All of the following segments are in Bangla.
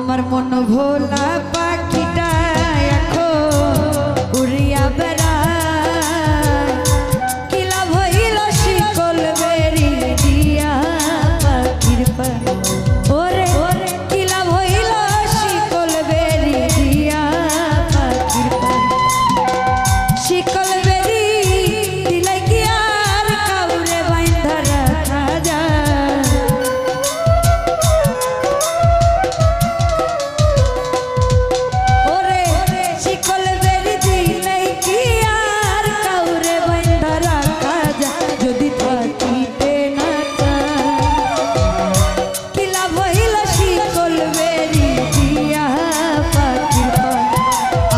আমার মন ভোলা পাখিটা এখন উড়িয়া বেড়ায়, কি লাভ হইল শিকল বেরি দিয়া পাখির পায়। ওরে কি লাভ হইল শিকল বেরি দিয়া পাখির পায়। শিকল বেরি দিলে কি আর কাউরে বাইন্ধা রাখা যায়? ওরে শিকল বেরি দিলে কি আর কাউরে বাইন্ধা রাখা যায়? যদি থাকিতে না চায়, কি লাভ হইল শিকল বেরি দিয়া পাখির পায়।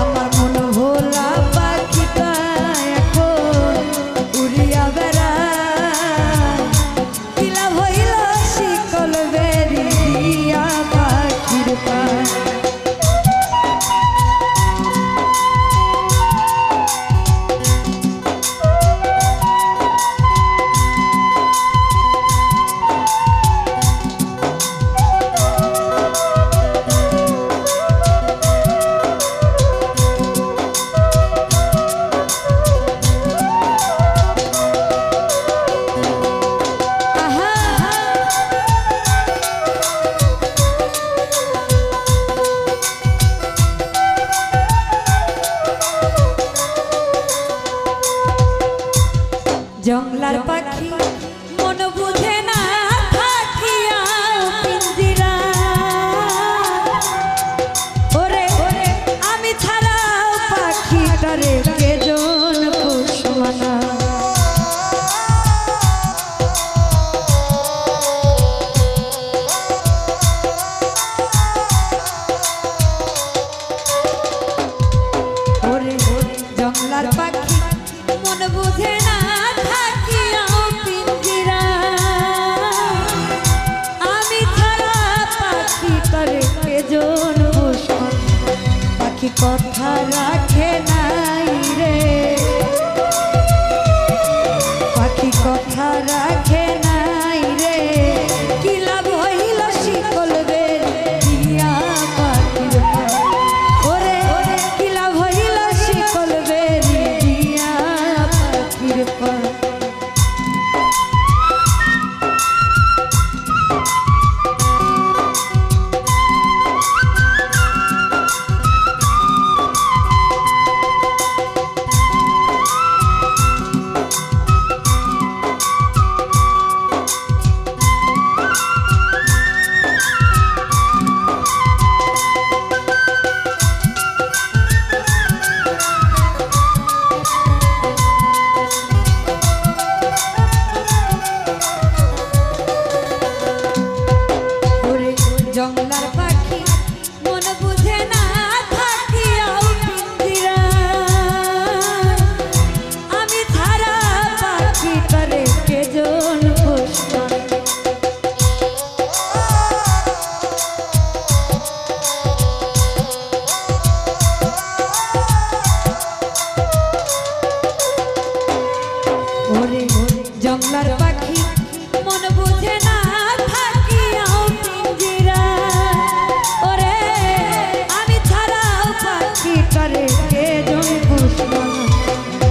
আমার মন ভোলা পাখিটা এখন উড়িয়া বেড়ায়, কি লাভ হইল শিকল বেরি দিয়া পাখির পায়। জংলার পাখি মন বুঝে না থাকিয়া পিঞ্জিরা, ওরে আমি ছাড়াও পাখিটারে কেজন পোষমানা। ওরে জংলার পাখি মন বুঝে না থাকিয়া পিঞ্জিরা, আমি ছাড়া পাখিটারে কেজন পোষমান। পাখি কথা রাখে নাই রে, পাখি কথা রাখে নাই রে, কি লাভ হইল শিকল বেরি দিয়া পাখির পায়। ওরে কি লাভ হইল শিকল বেরি দিয়া পাখির পায়। জংলার পাখি মন বুঝে না থাকিয়াও পিঞ্জিরা, আমি ছাড়া পাখিটারে কেজন পোষমান। ওরে জংলার পাখি মন বুঝে না থাকিয়াও পিঞ্জিরা, ওরে আমি ছাড়াও পাখিটারে কেজন পোষমান।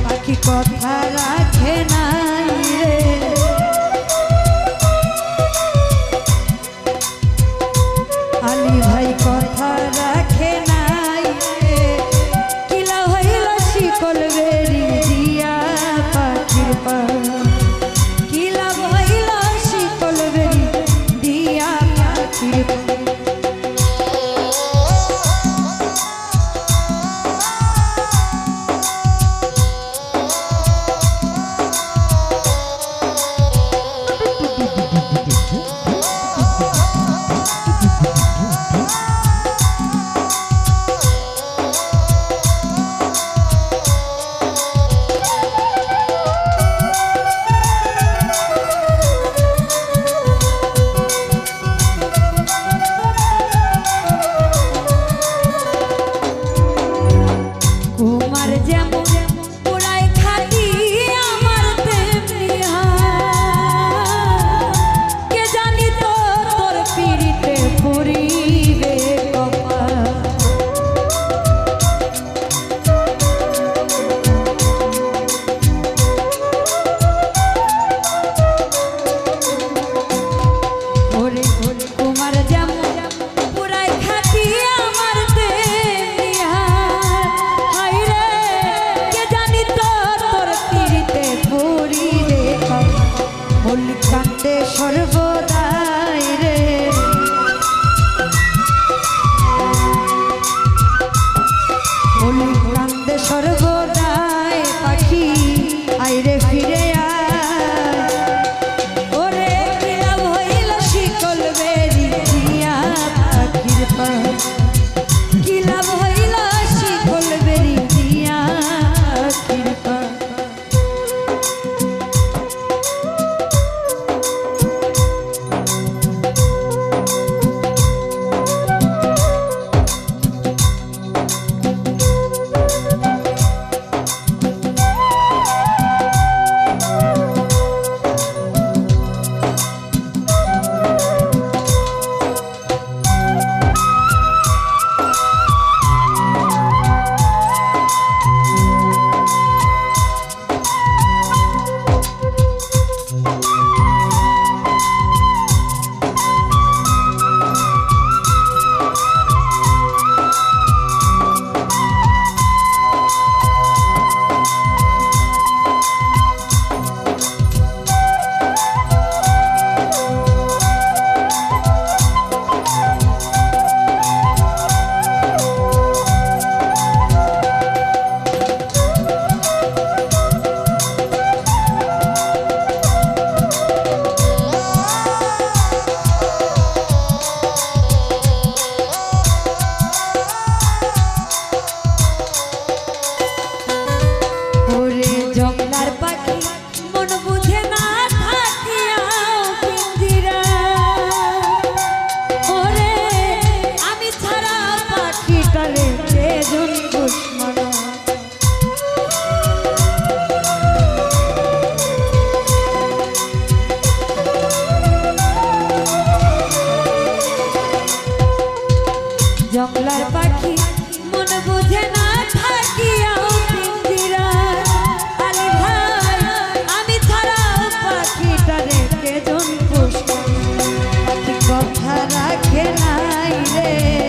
পাখি কথা রাখে নাই রে, আলী ভাই কথা রাখে নাই রে, কি লাভ হইল শিকল বেরি দিয়া পাখির পায়। কি লাভ হইল শিকল রে